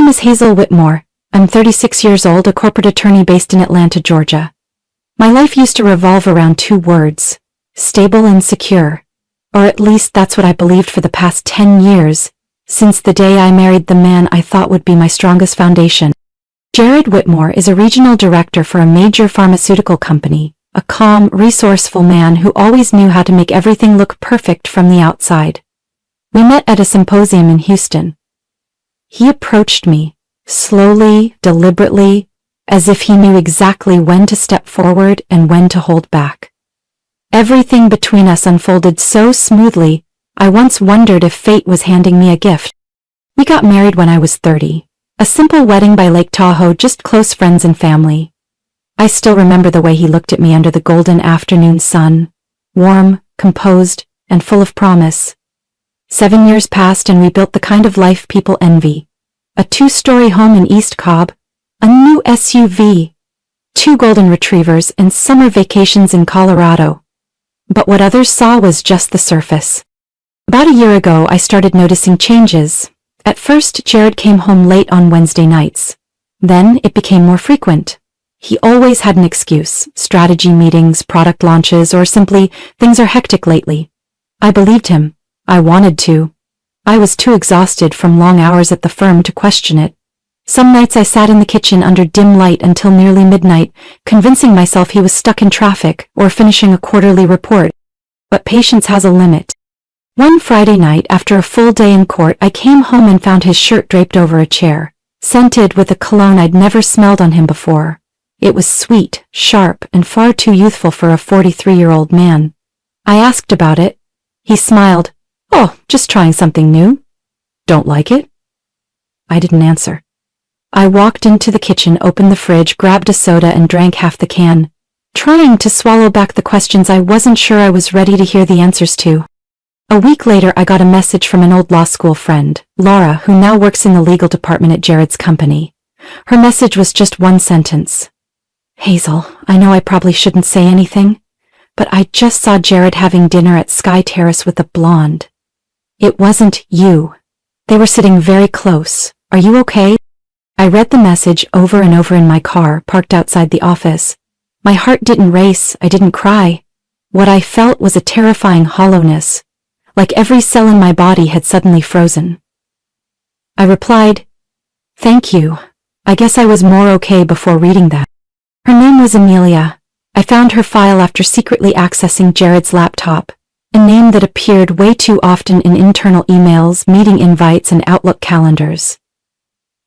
is Hazel Whitmore. I'm 36 years old, a corporate attorney based in Atlanta, Georgia. My life used to revolve around two words: stable and secure. Or at least that's what I believed for the past 10 years, since the day I married the man I thought would be my strongest foundation. Jared Whitmore is a regional director for a major pharmaceutical company, a calm, resourceful man who always knew how to make everything look perfect from the outside. We met at a symposium in Houston. He approached me, slowly, deliberately, as if he knew exactly when to step forward and when to hold back. Everything between us unfolded so smoothly, I once wondered if fate was handing me a gift. We got married when I was 30. A simple wedding by Lake Tahoe, just close friends and family. I still remember the way he looked at me under the golden afternoon sun, warm, composed, and full of promise. 7 years passed and we built the kind of life people envy. A 2-story home in East Cobb, a new SUV, 2 golden retrievers, and summer vacations in Colorado. But what others saw was just the surface. About a year ago, I started noticing changes. At first, Jared came home late on Wednesday nights. Then it became more frequent. He always had an excuse: strategy meetings, product launches, or simply, things are hectic lately. I believed him. I wanted to. I was too exhausted from long hours at the firm to question it. Some nights I sat in the kitchen under dim light until nearly midnight, convincing myself he was stuck in traffic or finishing a quarterly report. But patience has a limit. One Friday night, after a full day in court, I came home and found his shirt draped over a chair, scented with a cologne I'd never smelled on him before. It was sweet, sharp, and far too youthful for a 43-year-old man. I asked about it. He smiled. "Oh, just trying something new. Don't like it?" I didn't answer. I walked into the kitchen, opened the fridge, grabbed a soda, and drank half the can, trying to swallow back the questions I wasn't sure I was ready to hear the answers to. A week later, I got a message from an old law school friend, Laura, who now works in the legal department at Jared's company. Her message was just one sentence. "Hazel, I know I probably shouldn't say anything, but I just saw Jared having dinner at Sky Terrace with a blonde. It wasn't you. They were sitting very close. Are you okay?" I read the message over and over in my car, parked outside the office. My heart didn't race, I didn't cry. What I felt was a terrifying hollowness, like every cell in my body had suddenly frozen. I replied, "Thank you. I guess I was more okay before reading that." Her name was Amelia. I found her file after secretly accessing Jared's laptop, a name that appeared way too often in internal emails, meeting invites, and Outlook calendars.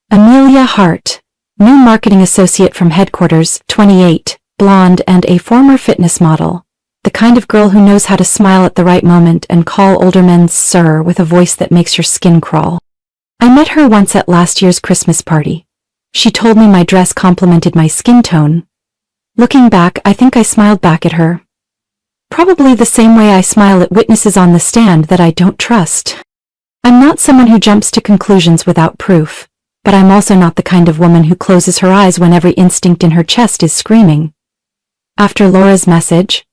Amelia Hart, new marketing associate from headquarters, 28, blonde, and a former fitness model. The kind of girl who knows how to smile at the right moment and call older men sir with a voice that makes your skin crawl. I met her once at last year's Christmas party. She told me my dress complimented my skin tone. Looking back, I think I smiled back at her. Probably the same way I smile at witnesses on the stand that I don't trust. I'm not someone who jumps to conclusions without proof, but I'm also not the kind of woman who closes her eyes when every instinct in her chest is screaming. After Laura's message,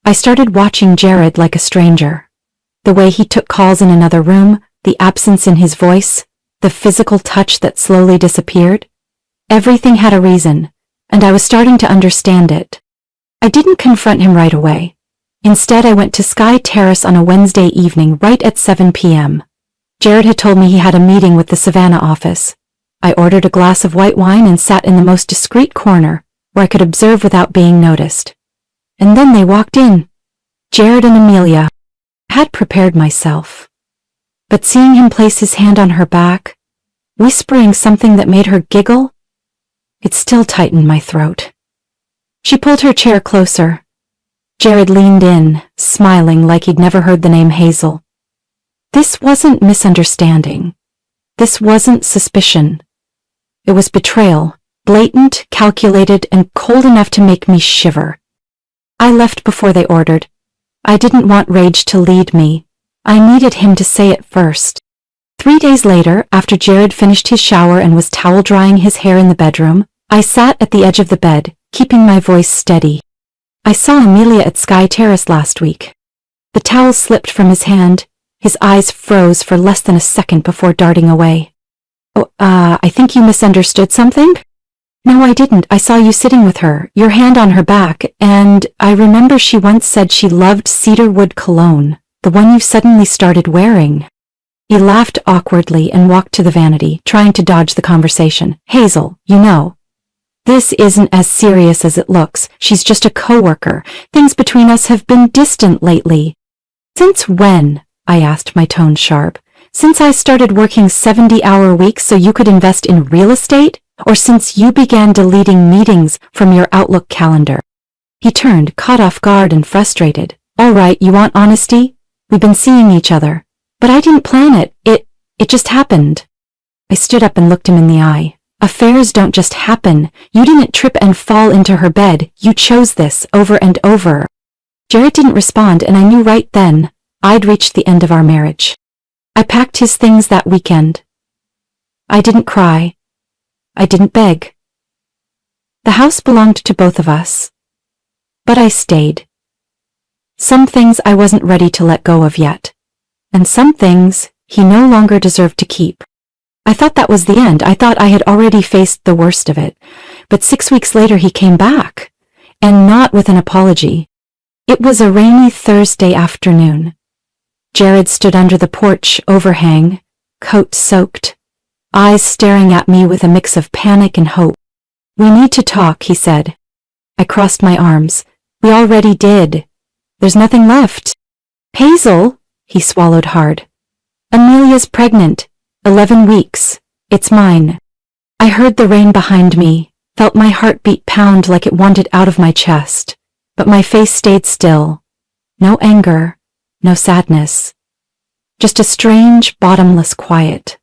I started watching Jared like a stranger. The way he took calls in another room, the absence in his voice, the physical touch that slowly disappeared. Everything had a reason, and I was starting to understand it. I didn't confront him right away. Instead, I went to Sky Terrace on a Wednesday evening right at 7 p.m. Jared had told me he had a meeting with the Savannah office. I ordered a glass of white wine and sat in the most discreet corner, where I could observe without being noticed. And then they walked in. Jared and Amelia. I had prepared myself. But seeing him place his hand on her back, whispering something that made her giggle, it still tightened my throat. She pulled her chair closer. Jared leaned in, smiling like he'd never heard the name Hazel. This wasn't misunderstanding. This wasn't suspicion. It was betrayal, blatant, calculated, and cold enough to make me shiver. I left before they ordered. I didn't want rage to lead me. I needed him to say it first. 3 days later, after Jared finished his shower and was towel drying his hair in the bedroom, I sat at the edge of the bed, keeping my voice steady. "I saw Amelia at Sky Terrace last week." The towel slipped from his hand. His eyes froze for less than a second before darting away. Oh, I think you misunderstood something? No, I didn't. I saw you sitting with her, your hand on her back, and I remember she once said she loved cedarwood cologne, the one you suddenly started wearing. He laughed awkwardly and walked to the vanity, trying to dodge the conversation. Hazel, you know, this isn't as serious as it looks. She's just a coworker. Things between us have been distant lately. Since when? I asked, my tone sharp. Since I started working 70-hour weeks so you could invest in real estate? Or since you began deleting meetings from your Outlook calendar? He turned, caught off guard and frustrated. All right, you want honesty? We've been seeing each other. But I didn't plan it. It just happened. I stood up and looked him in the eye. Affairs don't just happen. You didn't trip and fall into her bed. You chose this over and over. Jared didn't respond, and I knew right then I'd reached the end of our marriage. I packed his things that weekend. I didn't cry. I didn't beg. The house belonged to both of us. But I stayed. Some things I wasn't ready to let go of yet. And some things he no longer deserved to keep. I thought that was the end. I thought I had already faced the worst of it. But 6 weeks later he came back. And not with an apology. It was a rainy Thursday afternoon. Jared stood under the porch overhang, coat soaked, eyes staring at me with a mix of panic and hope. We need to talk, he said. I crossed my arms. We already did. There's nothing left. Hazel, he swallowed hard. Amelia's pregnant. 11 weeks. It's mine. I heard the rain behind me, felt my heartbeat pound like it wanted out of my chest. But my face stayed still. No anger, no sadness. Just a strange, bottomless quiet.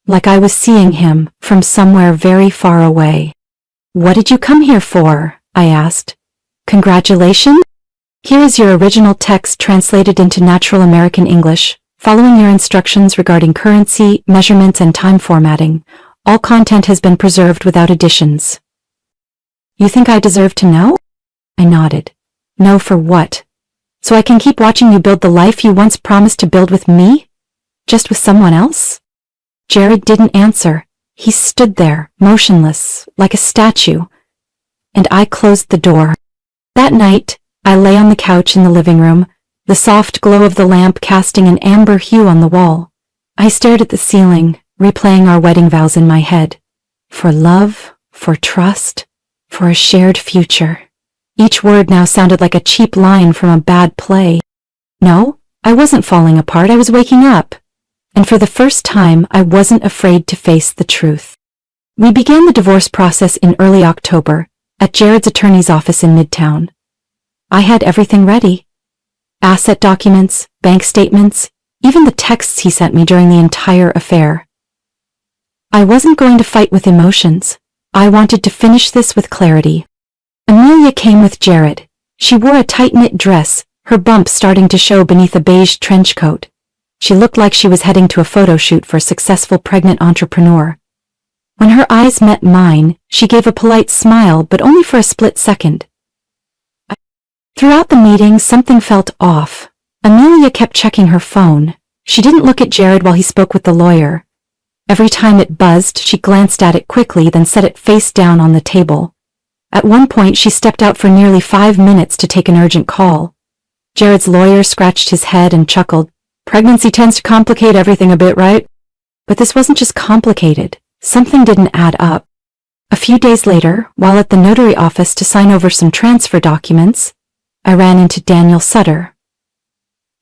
Like I was seeing him from somewhere very far away. What did you come here for? I asked. Congratulations? Here is your original text translated into natural American English, following your instructions regarding currency, measurements, and time formatting. All content has been preserved without additions. You think I deserve to know? I nodded. No, for what? So I can keep watching you build the life you once promised to build with me? Just with someone else? Jared didn't answer. He stood there, motionless, like a statue. And I closed the door. That night, I lay on the couch in the living room, the soft glow of the lamp casting an amber hue on the wall. I stared at the ceiling, replaying our wedding vows in my head. For love, for trust, for a shared future. Each word now sounded like a cheap line from a bad play. No, I wasn't falling apart, I was waking up. And for the first time, I wasn't afraid to face the truth. We began the divorce process in early October, at Jared's attorney's office in Midtown. I had everything ready. Asset documents, bank statements, even the texts he sent me during the entire affair. I wasn't going to fight with emotions. I wanted to finish this with clarity. Amelia came with Jared. She wore a tight-knit dress, her bumps starting to show beneath a beige trench coat. She looked like she was heading to a photo shoot for a successful pregnant entrepreneur. When her eyes met mine, she gave a polite smile, but only for a split second. Throughout the meeting, something felt off. Amelia kept checking her phone. She didn't look at Jared while he spoke with the lawyer. Every time it buzzed, she glanced at it quickly, then set it face down on the table. At one point, she stepped out for nearly 5 minutes to take an urgent call. Jared's lawyer scratched his head and chuckled. Pregnancy tends to complicate everything a bit, right? But this wasn't just complicated. Something didn't add up. A few days later, while at the notary office to sign over some transfer documents, I ran into Daniel Sutter,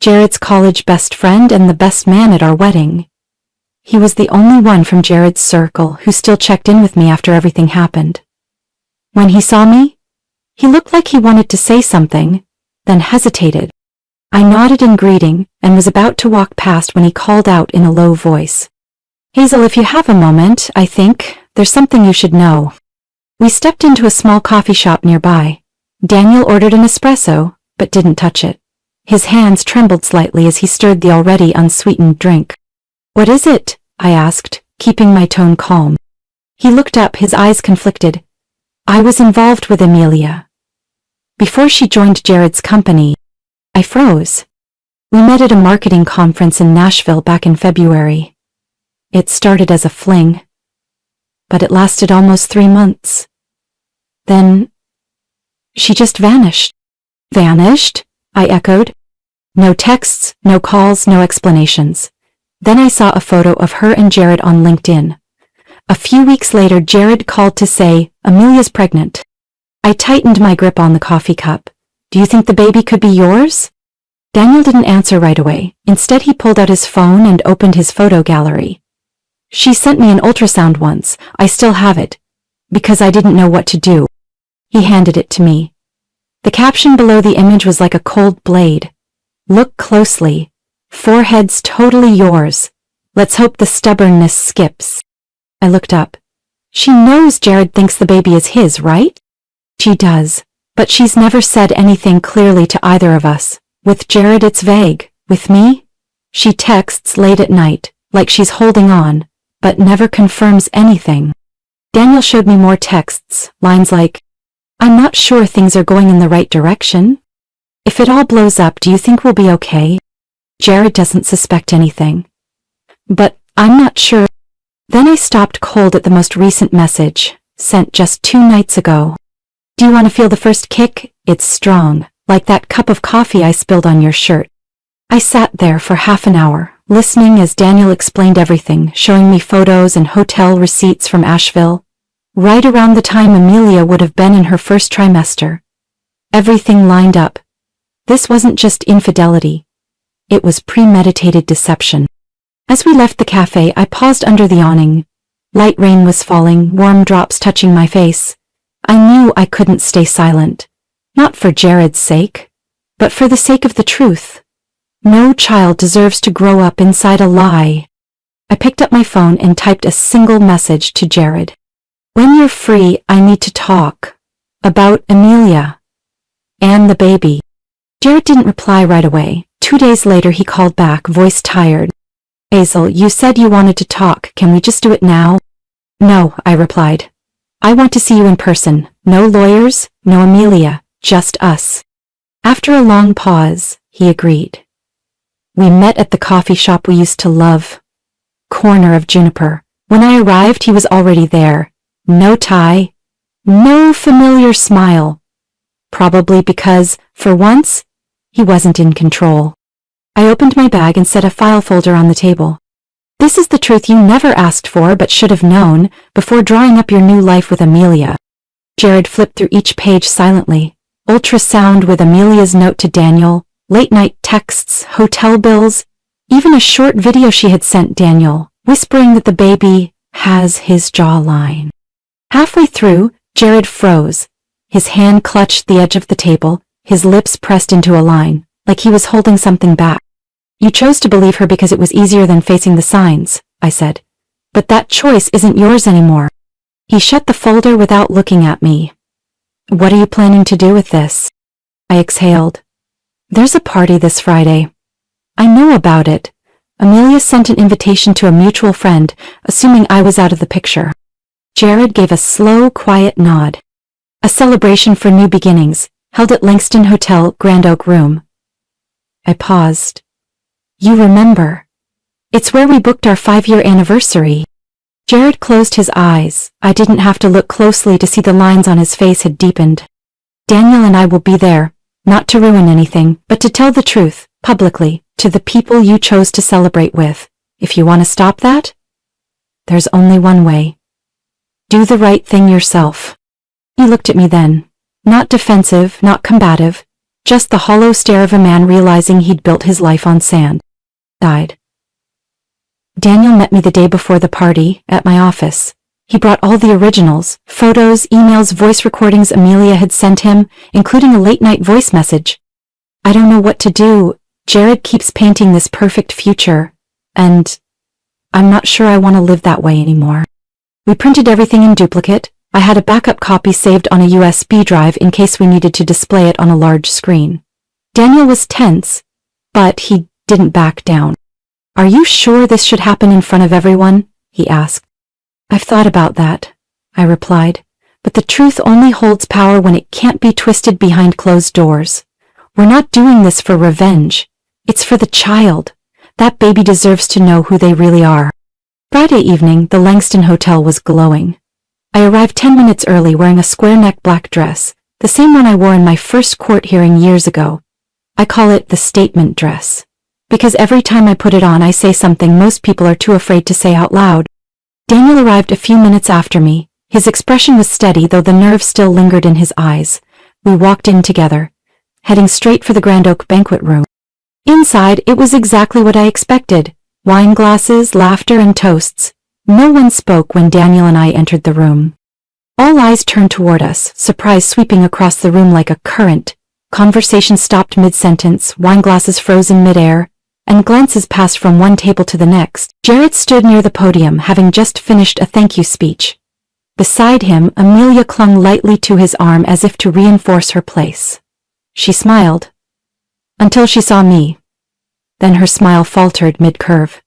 Jared's college best friend and the best man at our wedding. He was the only one from Jared's circle who still checked in with me after everything happened. When he saw me, he looked like he wanted to say something, then hesitated. I nodded in greeting and was about to walk past when he called out in a low voice. Hazel, if you have a moment, I think there's something you should know. We stepped into a small coffee shop nearby. Daniel ordered an espresso, but didn't touch it. His hands trembled slightly as he stirred the already unsweetened drink. What is it? I asked, keeping my tone calm. He looked up, his eyes conflicted. I was involved with Amelia. Before she joined Jared's company, I froze. We met at a marketing conference in Nashville back in February. It started as a fling, but it lasted almost 3 months. Then, she just vanished. Vanished? I echoed. No texts, no calls, no explanations. Then I saw a photo of her and Jared on LinkedIn. A few weeks later, Jared called to say, "Amelia's pregnant." I tightened my grip on the coffee cup. "Do you think the baby could be yours?" Daniel didn't answer right away. Instead, he pulled out his phone and opened his photo gallery. "She sent me an ultrasound once. I still have it. Because I didn't know what to do." He handed it to me. The caption below the image was like a cold blade. "Look closely. Forehead's totally yours. Let's hope the stubbornness skips." I looked up. "She knows Jared thinks the baby is his, right?" "She does, but she's never said anything clearly to either of us. With Jared it's vague. With me, she texts late at night, like she's holding on, but never confirms anything." Daniel showed me more texts, lines like, "I'm not sure things are going in the right direction. If it all blows up, do you think we'll be okay? Jared doesn't suspect anything. But I'm not sure." Then I stopped cold at the most recent message, sent just 2 nights ago. "Do you want to feel the first kick? It's strong, like that cup of coffee I spilled on your shirt." I sat there for half an hour, listening as Daniel explained everything, showing me photos and hotel receipts from Asheville, right around the time Amelia would have been in her first trimester. Everything lined up. This wasn't just infidelity. It was premeditated deception. As we left the cafe, I paused under the awning. Light rain was falling, warm drops touching my face. I knew I couldn't stay silent. Not for Jared's sake, but for the sake of the truth. No child deserves to grow up inside a lie. I picked up my phone and typed a single message to Jared. "When you're free, I need to talk. About Amelia. And the baby." Jared didn't reply right away. 2 days later he called back, voice tired. "Hazel, you said you wanted to talk. Can we just do it now?" "No," I replied. "I want to see you in person. No lawyers, no Amelia, just us." After a long pause, he agreed. We met at the coffee shop we used to love. Corner of Juniper. When I arrived, he was already there. No tie. No familiar smile. Probably because, for once, he wasn't in control. I opened my bag and set a file folder on the table. "This is the truth you never asked for but should have known before drawing up your new life with Amelia." Jared flipped through each page silently. Ultrasound with Amelia's note to Daniel, late-night texts, hotel bills, even a short video she had sent Daniel, whispering that the baby has his jawline. Halfway through, Jared froze. His hand clutched the edge of the table, his lips pressed into a line, like he was holding something back. "You chose to believe her because it was easier than facing the signs," I said. "But that choice isn't yours anymore." He shut the folder without looking at me. "What are you planning to do with this?" I exhaled. "There's a party this Friday." "I know about it." Amelia sent an invitation to a mutual friend, assuming I was out of the picture. Jared gave a slow, quiet nod. "A celebration for new beginnings, held at Langston Hotel, Grand Oak Room." I paused. "You remember. It's where we booked our 5-year anniversary." Jared closed his eyes. I didn't have to look closely to see the lines on his face had deepened. "Daniel and I will be there, not to ruin anything, but to tell the truth, publicly, to the people you chose to celebrate with. If you want to stop that, there's only one way. Do the right thing yourself." He looked at me then. Not defensive, not combative, just the hollow stare of a man realizing he'd built his life on sand. Died. Daniel met me the day before the party, at my office. He brought all the originals, photos, emails, voice recordings Amelia had sent him, including a late-night voice message. "I don't know what to do. Jared keeps painting this perfect future, and I'm not sure I want to live that way anymore." We printed everything in duplicate. I had a backup copy saved on a USB drive in case we needed to display it on a large screen. Daniel was tense, but he didn't back down. "Are you sure this should happen in front of everyone?" he asked. "I've thought about that," I replied, "but the truth only holds power when it can't be twisted behind closed doors. We're not doing this for revenge. It's for the child. That baby deserves to know who they really are." Friday evening, the Langston Hotel was glowing. I arrived 10 minutes early wearing a square-neck black dress, the same one I wore in my first court hearing years ago. I call it the statement dress, because every time I put it on I say something most people are too afraid to say out loud. Daniel arrived a few minutes after me. His expression was steady, though the nerve still lingered in his eyes. We walked in together, heading straight for the Grand Oak banquet room. Inside, it was exactly what I expected. Wine glasses, laughter, and toasts. No one spoke when Daniel and I entered the room. All eyes turned toward us, surprise sweeping across the room like a current. Conversation stopped mid-sentence, wine glasses froze in mid-air, and glances passed from one table to the next. Jared stood near the podium, having just finished a thank you speech. Beside him, Amelia clung lightly to his arm as if to reinforce her place. She smiled. Until she saw me. Then her smile faltered mid-curve.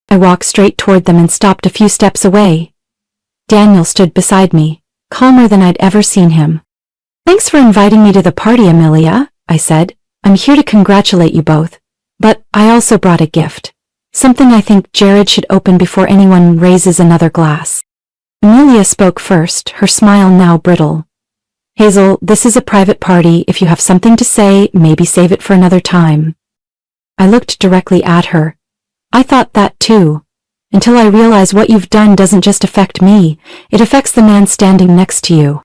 I walked straight toward them and stopped a few steps away. Daniel stood beside me, calmer than I'd ever seen him. "Thanks for inviting me to the party, Amelia," I said. "I'm here to congratulate you both. But I also brought a gift. Something I think Jared should open before anyone raises another glass." Amelia spoke first, her smile now brittle. "Hazel, this is a private party. If you have something to say, maybe save it for another time." I looked directly at her. I thought that too, until I realized what you've done doesn't just affect me, it affects the man standing next to you.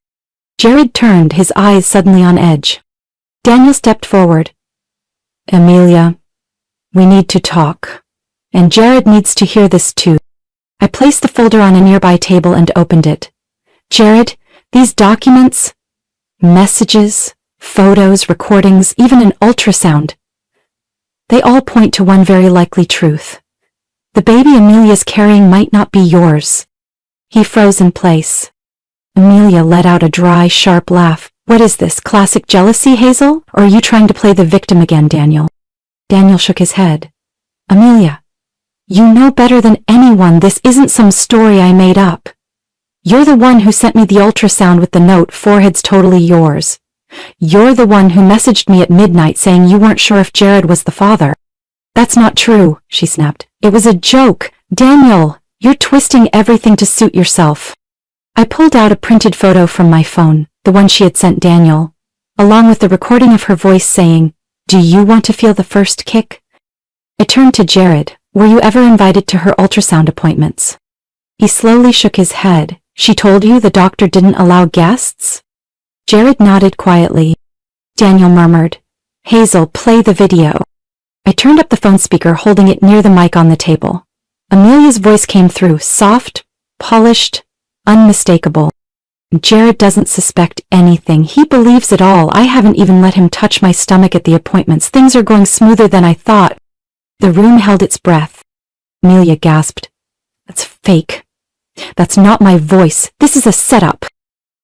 Jared turned, his eyes suddenly on edge. Daniel stepped forward. "Amelia, we need to talk. And Jared needs to hear this too." I placed the folder on a nearby table and opened it. "Jared, these documents, messages, photos, recordings, even an ultrasound, they all point to one very likely truth. The baby Amelia's carrying might not be yours." He froze in place. Amelia let out a dry, sharp laugh. "What is this, classic jealousy, Hazel? Or are you trying to play the victim again, Daniel?" Daniel shook his head. "Amelia, you know better than anyone this isn't some story I made up. You're the one who sent me the ultrasound with the note, 'Forehead's totally yours.' You're the one who messaged me at midnight saying you weren't sure if Jared was the father." "That's not true," she snapped. "It was a joke. Daniel, you're twisting everything to suit yourself." I pulled out a printed photo from my phone, the one she had sent Daniel, along with the recording of her voice saying, "Do you want to feel the first kick?" I turned to Jared. "Were you ever invited to her ultrasound appointments?" He slowly shook his head. "She told you the doctor didn't allow guests?" Jared nodded quietly. Daniel murmured, "Hazel, play the video." I turned up the phone speaker, holding it near the mic on the table. Amelia's voice came through, soft, polished, unmistakable. "Jared doesn't suspect anything. He believes it all. I haven't even let him touch my stomach at the appointments. Things are going smoother than I thought." The room held its breath. Amelia gasped. "That's fake. That's not my voice. This is a setup."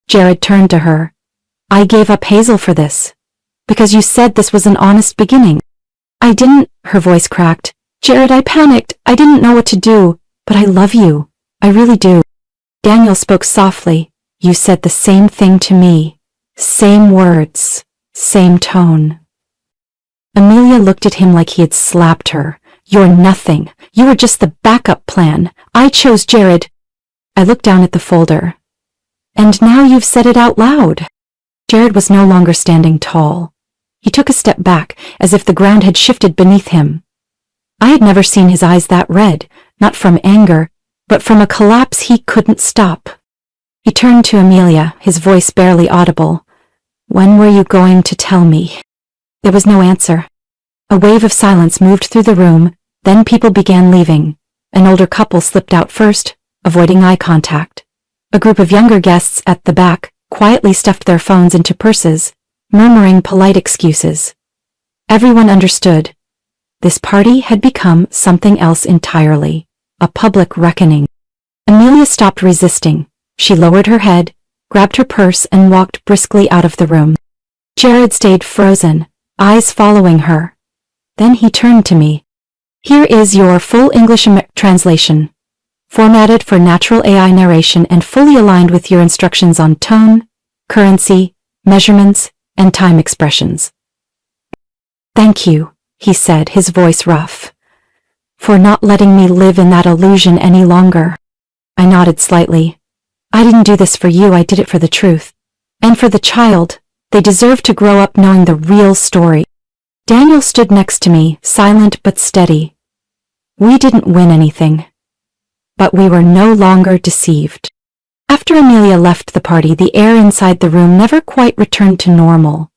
Jared turned to her. "I gave up Hazel for this. Because you said this was an honest beginning." "I didn't," her voice cracked. "Jared, I panicked. I didn't know what to do. But I love you. I really do." Daniel spoke softly. "You said the same thing to me. Same words. Same tone." Amelia looked at him like he had slapped her. "You're nothing. You were just the backup plan. I chose Jared." I looked down at the folder. "And now you've said it out loud." Jared was no longer standing tall. He took a step back, as if the ground had shifted beneath him. I had never seen his eyes that red, not from anger, but from a collapse he couldn't stop. He turned to Amelia, his voice barely audible. "When were you going to tell me?" There was no answer. A wave of silence moved through the room, then people began leaving. An older couple slipped out first, avoiding eye contact. A group of younger guests at the back quietly stuffed their phones into purses, murmuring polite excuses. Everyone understood. This party had become something else entirely, a public reckoning. Amelia stopped resisting. She lowered her head, grabbed her purse, and walked briskly out of the room. Jared stayed frozen, eyes following her. Then he turned to me. "Here is your full English translation, formatted for natural AI narration and fully aligned with your instructions on tone, currency, measurements, and time expressions." "Thank you," he said, his voice rough. for not letting me live in that illusion any longer. I nodded slightly. I didn't do this for you, I did it for the truth. And for the child. They deserve to grow up knowing the real story. Daniel stood next to me, silent but steady. We didn't win anything. But we were no longer deceived. After Amelia left the party, the air inside the room never quite returned to normal.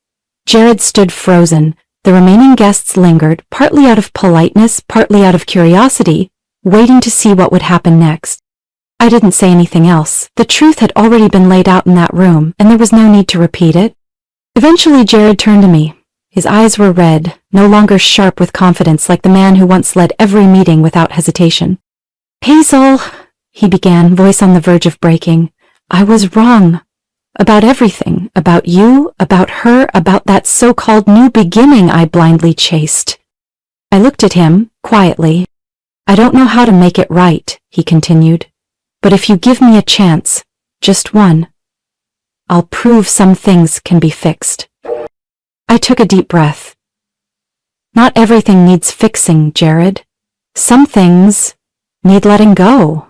Jared stood frozen. The remaining guests lingered, partly out of politeness, partly out of curiosity, waiting to see what would happen next. I didn't say anything else. The truth had already been laid out in that room, and there was no need to repeat it. Eventually Jared turned to me. His eyes were red, no longer sharp with confidence like the man who once led every meeting without hesitation. Hazel, he began, voice on the verge of breaking. I was wrong. About everything. About you, about her, about that so-called new beginning I blindly chased. I looked at him, quietly. I don't know how to make it right, he continued. But if you give me a chance, just one, I'll prove some things can be fixed. I took a deep breath. Not everything needs fixing, Jared. Some things need letting go.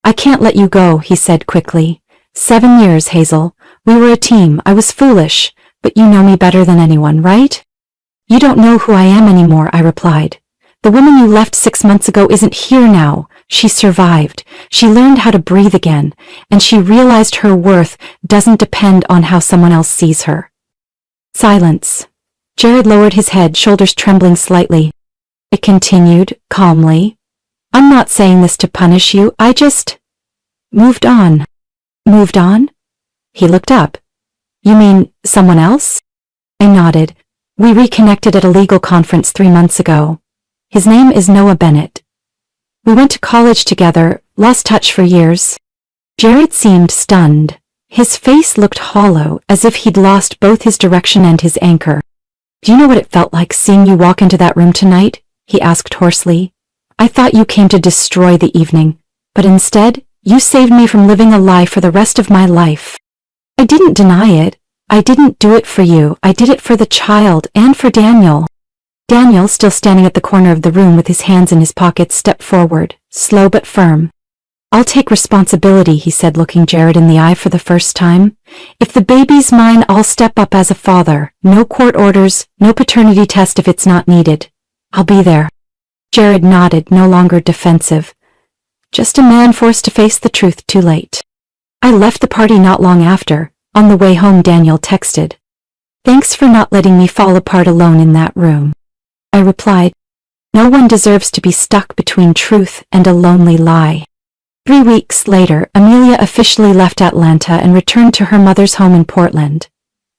I can't let you go, he said quickly. 7 years, Hazel. We were a team. I was foolish, but you know me better than anyone, right? You don't know who I am anymore, I replied. The woman you left 6 months ago isn't here now. She survived. She learned how to breathe again, and she realized her worth doesn't depend on how someone else sees her. Silence. Jared lowered his head, shoulders trembling slightly. It continued, calmly. I'm not saying this to punish you, I just moved on. Moved on? He looked up. You mean someone else? I nodded. We reconnected at a legal conference 3 months ago. His name is Noah Bennett. We went to college together, lost touch for years. Jared seemed stunned. His face looked hollow, as if he'd lost both his direction and his anchor. Do you know what it felt like seeing you walk into that room tonight? He asked hoarsely. I thought you came to destroy the evening, but instead, you saved me from living a lie for the rest of my life. I didn't deny it. I didn't do it for you. I did it for the child and for Daniel. Daniel, still standing at the corner of the room with his hands in his pockets, stepped forward, slow but firm. I'll take responsibility, he said, looking Jared in the eye for the first time. If the baby's mine, I'll step up as a father. No court orders, no paternity test if it's not needed. I'll be there. Jared nodded, no longer defensive. Just a man forced to face the truth too late. I left the party not long after. On the way home, Daniel texted. Thanks for not letting me fall apart alone in that room. I replied, no one deserves to be stuck between truth and a lonely lie. 3 weeks later, Amelia officially left Atlanta and returned to her mother's home in Portland.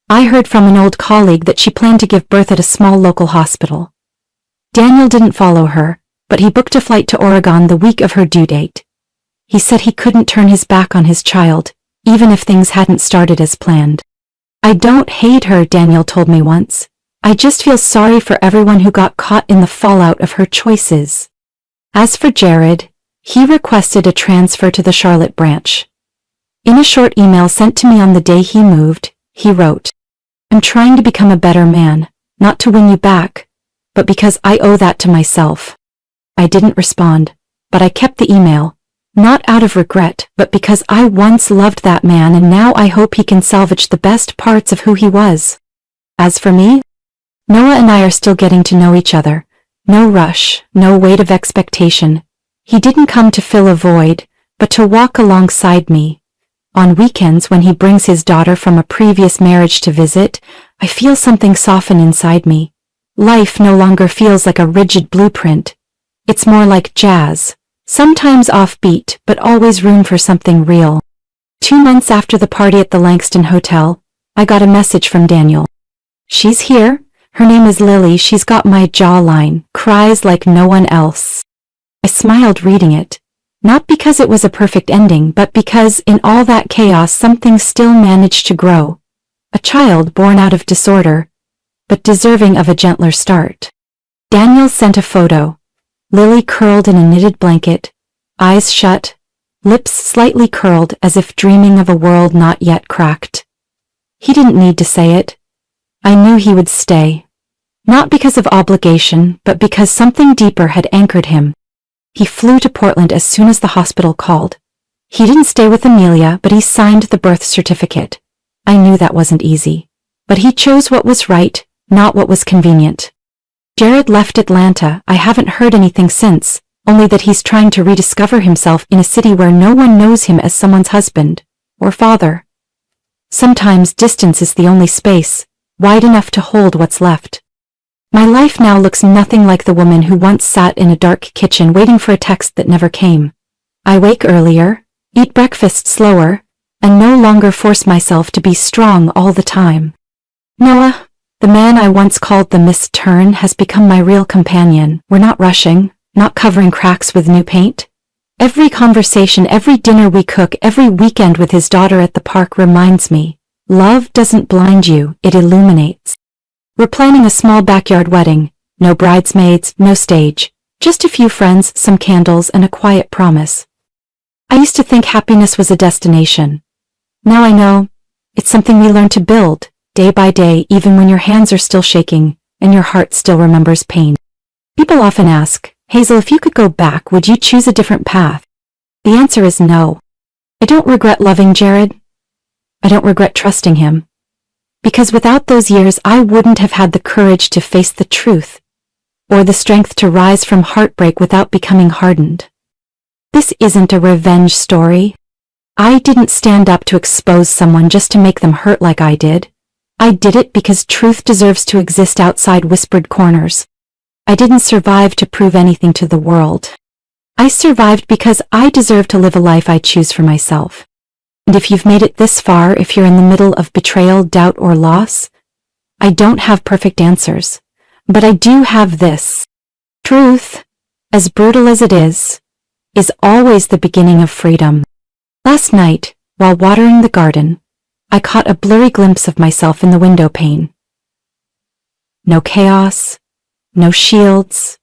I heard from an old colleague that she planned to give birth at a small local hospital. Daniel didn't follow her, but he booked a flight to Oregon the week of her due date. He said he couldn't turn his back on his child, even if things hadn't started as planned. I don't hate her, Daniel told me once. I just feel sorry for everyone who got caught in the fallout of her choices. As for Jared, he requested a transfer to the Charlotte branch. In a short email sent to me on the day he moved, he wrote, I'm trying to become a better man, not to win you back, but because I owe that to myself. I didn't respond, but I kept the email, not out of regret, but because I once loved that man and now I hope he can salvage the best parts of who he was. As for me, Noah and I are still getting to know each other. No rush, no weight of expectation. He didn't come to fill a void, but to walk alongside me. On weekends when he brings his daughter from a previous marriage to visit, I feel something soften inside me. Life no longer feels like a rigid blueprint. It's more like jazz, sometimes offbeat, but always room for something real. 2 months after the party at the Langston Hotel, I got a message from Daniel. She's here. Her name is Lily. She's got my jawline, cries like no one else. I smiled reading it, not because it was a perfect ending, but because in all that chaos something still managed to grow. A child born out of disorder, but deserving of a gentler start. Daniel sent a photo. Lily curled in a knitted blanket, eyes shut, lips slightly curled as if dreaming of a world not yet cracked. He didn't need to say it. I knew he would stay. Not because of obligation, but because something deeper had anchored him. He flew to Portland as soon as the hospital called. He didn't stay with Amelia, but he signed the birth certificate. I knew that wasn't easy. But he chose what was right, not what was convenient. Jared left Atlanta. I haven't heard anything since, only that he's trying to rediscover himself in a city where no one knows him as someone's husband or father. Sometimes distance is the only space, wide enough to hold what's left. My life now looks nothing like the woman who once sat in a dark kitchen waiting for a text that never came. I wake earlier, eat breakfast slower, and no longer force myself to be strong all the time. Noah, the man I once called the missed turn, has become my real companion. We're not rushing, not covering cracks with new paint. Every conversation, every dinner we cook, every weekend with his daughter at the park reminds me, love doesn't blind you, it illuminates. We're planning a small backyard wedding, no bridesmaids, no stage, just a few friends, some candles, and a quiet promise. I used to think happiness was a destination. Now I know, it's something we learn to build, day by day, even when your hands are still shaking and your heart still remembers pain. People often ask, Hazel, if you could go back, would you choose a different path? The answer is no. I don't regret loving Jared. I don't regret trusting him. Because without those years, I wouldn't have had the courage to face the truth, or the strength to rise from heartbreak without becoming hardened. This isn't a revenge story. I didn't stand up to expose someone just to make them hurt like I did. I did it because truth deserves to exist outside whispered corners. I didn't survive to prove anything to the world. I survived because I deserve to live a life I choose for myself. And if you've made it this far, if you're in the middle of betrayal, doubt, or loss, I don't have perfect answers, but I do have this. Truth, as brutal as it is always the beginning of freedom. Last night, while watering the garden, I caught a blurry glimpse of myself in the window pane. No chaos, no shields,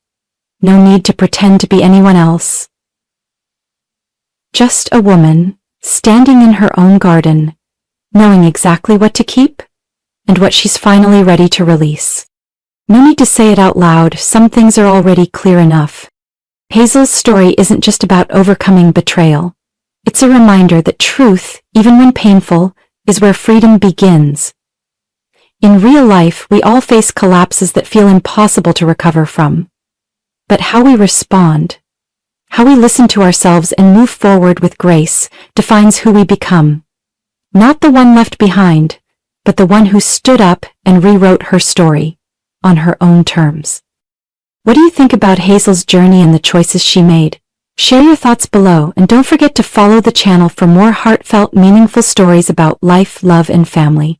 no need to pretend to be anyone else. Just a woman, standing in her own garden, knowing exactly what to keep and what she's finally ready to release. No need to say it out loud, some things are already clear enough. Hazel's story isn't just about overcoming betrayal. It's a reminder that truth, even when painful, is where freedom begins. In real life, we all face collapses that feel impossible to recover from. But how we respond, how we listen to ourselves and move forward with grace, defines who we become. Not the one left behind, but the one who stood up and rewrote her story, on her own terms. What do you think about Hazel's journey and the choices she made? Share your thoughts below, and don't forget to follow the channel for more heartfelt, meaningful stories about life, love, and family.